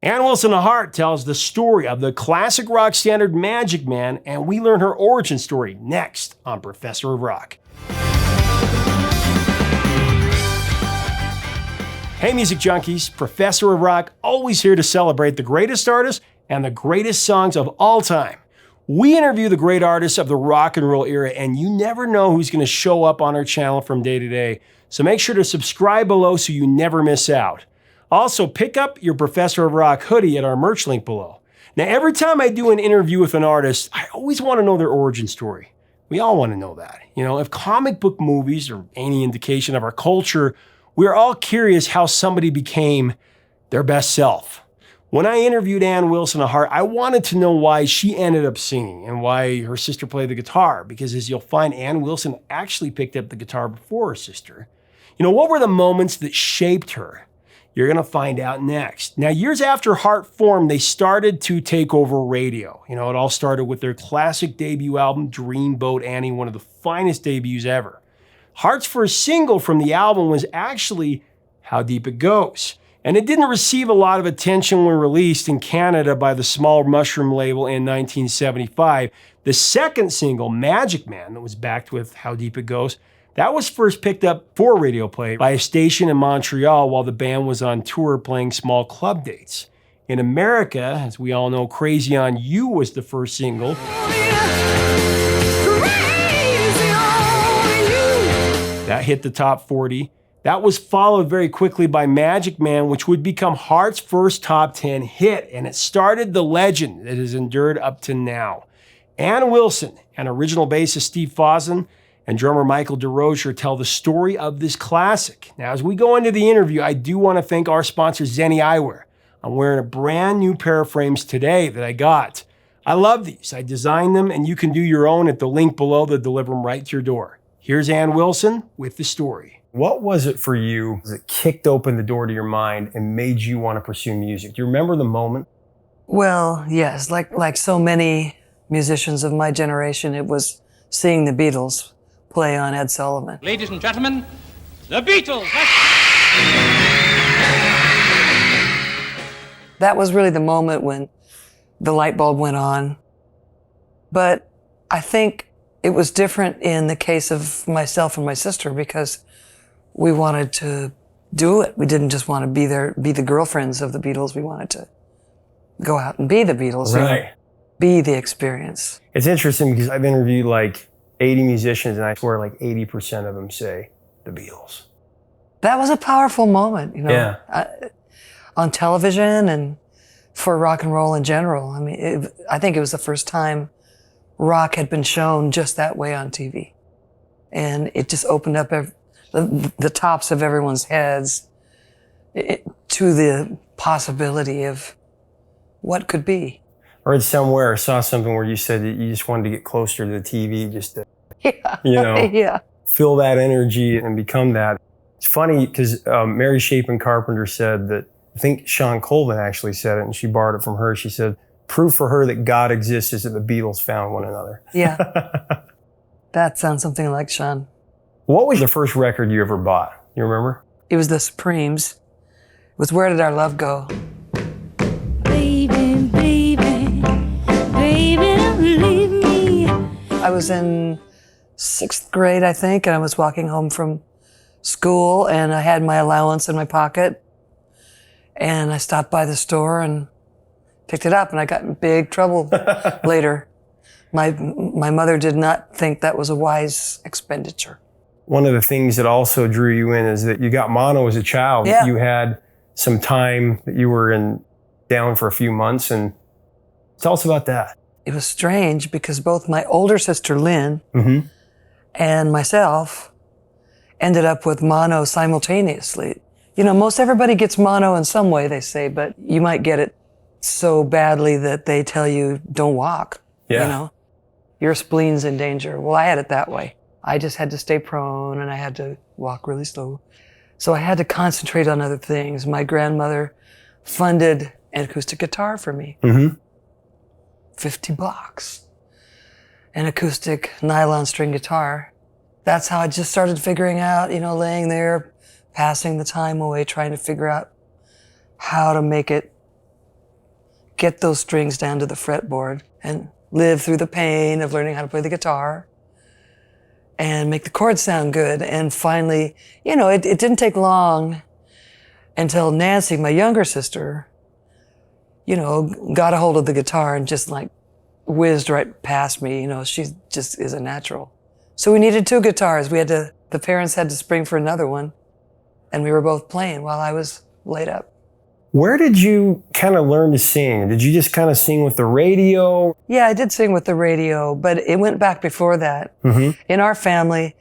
Ann Wilson of Heart tells the story of the classic rock standard Magic Man, and we learn her origin story next on Professor of Rock. Hey music junkies, Professor of Rock, always here to celebrate the greatest artists and the greatest songs of all time. We interview the great artists of the rock and roll era, and you never know who's going to show up on our channel from day to day. So make sure to subscribe below so you never miss out. Also, pick up your Professor of Rock hoodie at our merch link below. Now, every time I do an interview with an artist, I always want to know their origin story. We all want to know that. You know, if comic book movies are any indication of our culture, we're all curious how somebody became their best self. When I interviewed Ann Wilson of Heart, I wanted to know why she ended up singing and why her sister played the guitar, because as you'll find, Ann Wilson actually picked up the guitar before her sister. You know, what were the moments that shaped her? You're going to find out next. Now, years after Heart formed, they started to take over radio. You know, it all started with their classic debut album, Dreamboat Annie, one of the finest debuts ever. Heart's first single from the album was actually How Deep It Goes. And it didn't receive a lot of attention when released in Canada by the Small Mushroom label in 1975. The second single, Magic Man, that was backed with How Deep It Goes, that was first picked up for radio play by a station in Montreal while the band was on tour playing small club dates. In America, as we all know, Crazy on You was the first single. That hit the top 40. That was followed very quickly by Magic Man, which would become Heart's first top 10 hit, and it started the legend that has endured up to now. Ann Wilson and original bassist Steve Fossen and drummer Michael Derosier tell the story of this classic. Now, as we go into the interview, I do want to thank our sponsor, Zenni Eyewear. I'm wearing a brand new pair of frames today that I got. I love these. I designed them, and you can do your own at the link below that deliver them right to your door. Here's Ann Wilson with the story. What was it for you that kicked open the door to your mind and made you want to pursue music? Do you remember the moment? Well, yes, like so many musicians of my generation, it was seeing the Beatles play on Ed Sullivan. Ladies and gentlemen, the Beatles! That was really the moment when the light bulb went on. But I think it was different in the case of myself and my sister because we wanted to do it. We didn't just want to be the girlfriends of the Beatles. We wanted to go out and be the Beatles. Right. Be the experience. It's interesting because I've interviewed like 80 musicians, and I swear like 80% of them say the Beatles. That was a powerful moment, you know, Yeah. On television and for rock and roll in general. I mean, I think it was the first time rock had been shown just that way on TV. And it just opened up the tops of everyone's heads to the possibility of what could be. I read somewhere, or saw something where you said that you just wanted to get closer to the TV just to, Yeah. feel that energy and become that. It's funny because Mary Chapin Carpenter said that, I think Sean Colvin actually said it, and she borrowed it from her. She said, proof for her that God exists is that the Beatles found one another. Yeah. That sounds something like Sean. What was the first record you ever bought? You remember? It was the Supremes. It was Where Did Our Love Go? Baby, baby, baby, don't leave me. I was in 6th grade, I think, and I was walking home from school, and I had my allowance in my pocket. And I stopped by the store and picked it up, and I got in big trouble later. My mother did not think that was a wise expenditure. One of the things that also drew you in is that you got mono as a child. Yeah. You had some time that you were down for a few months, and tell us about that. It was strange because both my older sister Lynn and myself ended up with mono simultaneously. You know, most everybody gets mono in some way, they say, but you might get it so badly that they tell you don't walk. Yeah. You know, your spleen's in danger. Well, I had it that way. I just had to stay prone and I had to walk really slow. So I had to concentrate on other things. My grandmother funded an acoustic guitar for me. $50. An acoustic nylon string guitar. That's how I just started figuring out, you know, laying there, passing the time away, trying to figure out how to make it get those strings down to the fretboard and live through the pain of learning how to play the guitar and make the chords sound good. And finally, you know, it didn't take long until Nancy, my younger sister, you know, got a hold of the guitar and just like whizzed right past me. You know, she just is a natural. So we needed 2 guitars. The parents had to spring for another one, and we were both playing while I was laid up. Where did you kind of learn to sing? Did you just kind of sing with the radio? Yeah, I did sing with the radio, but it went back before that. Mm-hmm. In our family,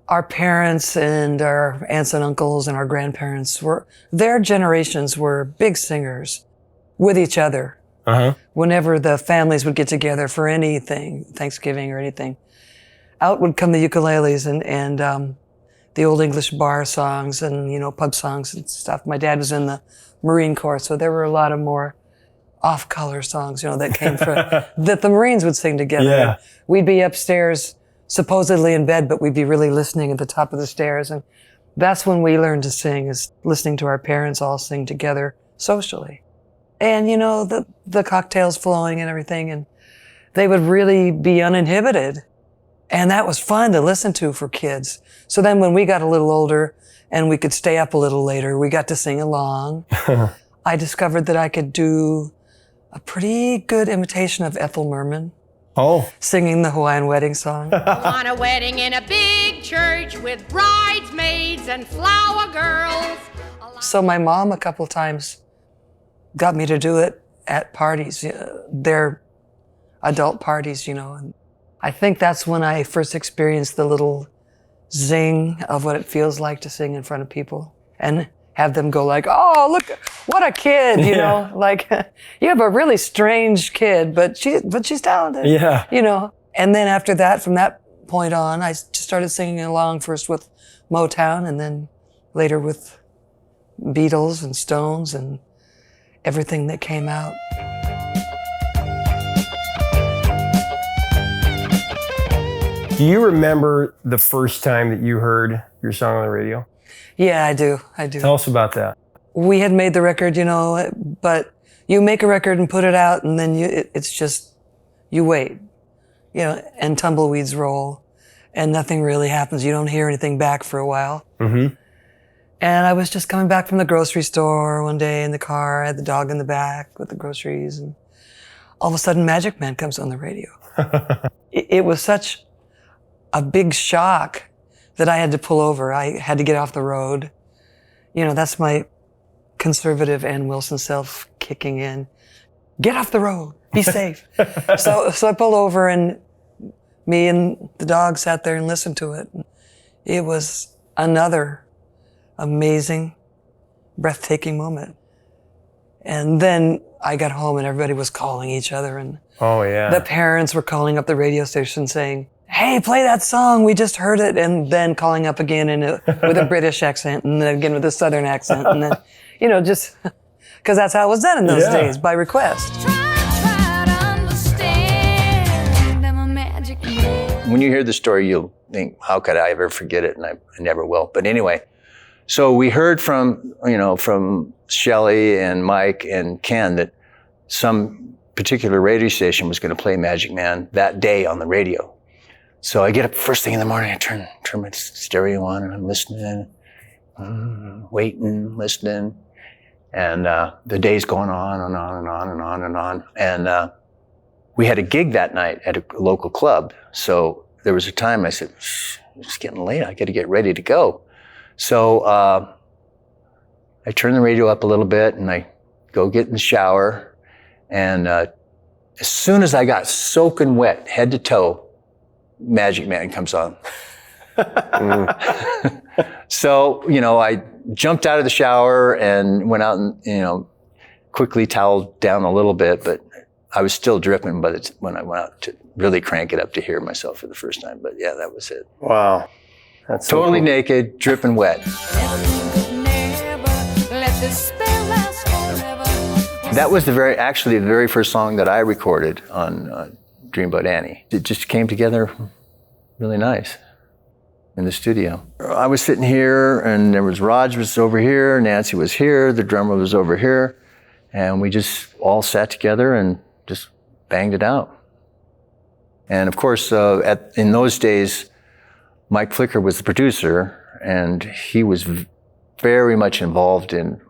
our parents and our aunts and uncles and our grandparents their generations were big singers with each other. Uh-huh. Whenever the families would get together for anything, Thanksgiving or anything, out would come the ukuleles and the old English bar songs and, you know, pub songs and stuff. My dad was in the Marine Corps, so there were a lot of more off-color songs, you know, that came from, that the Marines would sing together. Yeah. We'd be upstairs, supposedly in bed, but we'd be really listening at the top of the stairs. And that's when we learned to sing, is listening to our parents all sing together socially. And, you know, the cocktails flowing and everything, and they would really be uninhibited. And that was fun to listen to for kids. So then when we got a little older and we could stay up a little later, we got to sing along. I discovered that I could do a pretty good imitation of Ethel Merman. Oh. Singing the Hawaiian wedding song. On a wedding in a big church with bridesmaids and flower girls. So my mom a couple times got me to do it at parties, their adult parties, you know. And I think that's when I first experienced the little zing of what it feels like to sing in front of people and have them go like, oh, look, what a kid, you know, like you have a really strange kid, but she's talented, you know. And then after that, from that point on, I just started singing along first with Motown and then later with Beatles and Stones and everything that came out. Do you remember the first time that you heard your song on the radio? Yeah, I do. Tell us about that. We had made the record, you know, but you make a record and put it out and then it's just, you wait, you know, and tumbleweeds roll and nothing really happens. You don't hear anything back for a while. Mm-hmm. And I was just coming back from the grocery store one day in the car. I had the dog in the back with the groceries and all of a sudden Magic Man comes on the radio. It was such a big shock that I had to pull over. I had to get off the road. You know, that's my conservative Ann Wilson self kicking in. Get off the road. Be safe. So I pulled over and me and the dog sat there and listened to it. It was another amazing, breathtaking moment. And then I got home and everybody was calling each other and the parents were calling up the radio station saying, hey, play that song, we just heard it, and then calling up again with a British accent, and then again with a Southern accent, and then, you know, just, because that's how it was done in those days, by request. When you hear the story, you'll think, how could I ever forget it, and I never will. But anyway, so we heard from Shelley and Mike and Ken that some particular radio station was going to play Magic Man that day on the radio. So I get up first thing in the morning, I turn my stereo on and I'm listening, waiting, listening. And the day's going on and on and on and on and on. And we had a gig that night at a local club. So there was a time I said, it's getting late, I got to get ready to go. So I turn the radio up a little bit and I go get in the shower. And as soon as I got soaking wet, head to toe, Magic Man comes on. So, you know, I jumped out of the shower and went out and, you know, quickly toweled down a little bit, but I was still dripping when I went out to really crank it up to hear myself for the first time. But yeah, that was it. Wow. That's so totally cool. Naked, dripping wet. That was the very first song that I recorded on Dreamboat Annie. It just came together really nice in the studio. I was sitting here and there was Raj was over here, Nancy was here, the drummer was over here, And we just all sat together and just banged it out. And of course, in those days, Mike Flicker was the producer, and he was very much involved in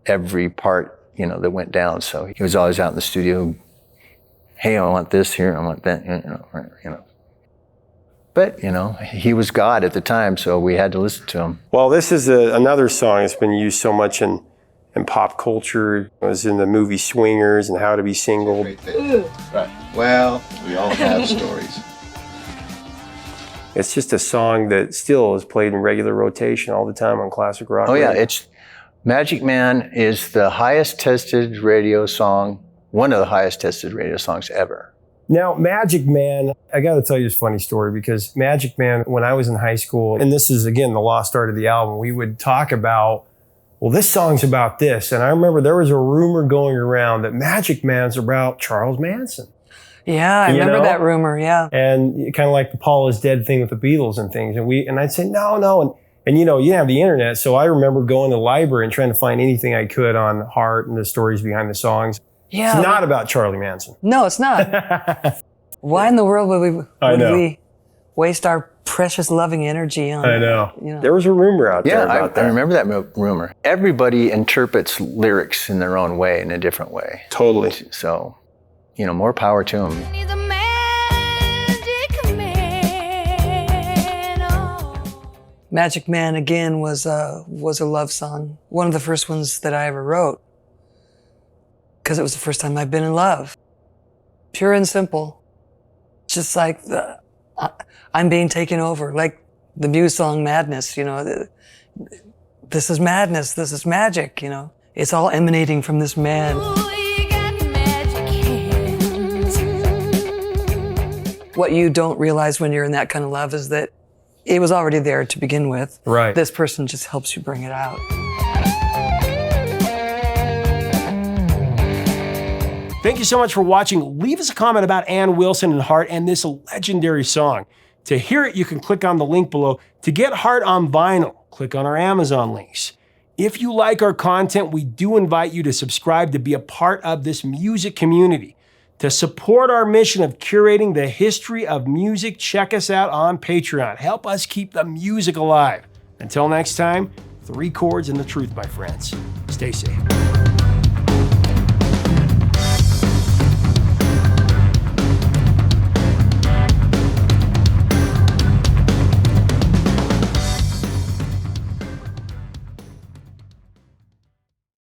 every part, that went down. So he was always out in the studio. Hey, I want this here, I want that, But, he was God at the time, so we had to listen to him. Well, this is another song that's been used so much in pop culture. It was in the movie Swingers and How to Be Single. Right. Well, we all have stories. It's just a song that still is played in regular rotation all the time on classic rock. Oh yeah, radio. Magic Man is the highest tested radio song, one of the highest tested radio songs ever. Now, Magic Man, I got to tell you this funny story, because Magic Man, when I was in high school, and this is, again, the lost art of the album, we would talk about, well, this song's about this. And I remember there was a rumor going around that Magic Man's about Charles Manson. Yeah, I remember that rumor, yeah. And kind of like the Paul is Dead thing with the Beatles and things. And I'd say, no. And you didn't have the internet, so I remember going to the library and trying to find anything I could on Heart and the stories behind the songs. Yeah. It's not about Charlie Manson. No, it's not. Why in the world would we waste our precious loving energy on? I know. There was a rumor out there about that. I remember that rumor. Everybody interprets lyrics in their own way, in a different way. Totally. So, more power to them. He's a magic man. Oh. Magic Man, again, was a love song. One of the first ones that I ever wrote, because it was the first time I'd been in love. Pure and simple. Just like I'm being taken over, like the Muse song Madness, this is madness, this is magic, It's all emanating from this man. Ooh, you got magic hands. What you don't realize when you're in that kind of love is that it was already there to begin with. Right. This person just helps you bring it out. Thank you so much for watching. Leave us a comment about Ann Wilson and Heart and this legendary song. To hear it, you can click on the link below. To get Heart on vinyl, click on our Amazon links. If you like our content, we do invite you to subscribe to be a part of this music community. To support our mission of curating the history of music, check us out on Patreon. Help us keep the music alive. Until next time, 3 chords and the truth, my friends. Stay safe.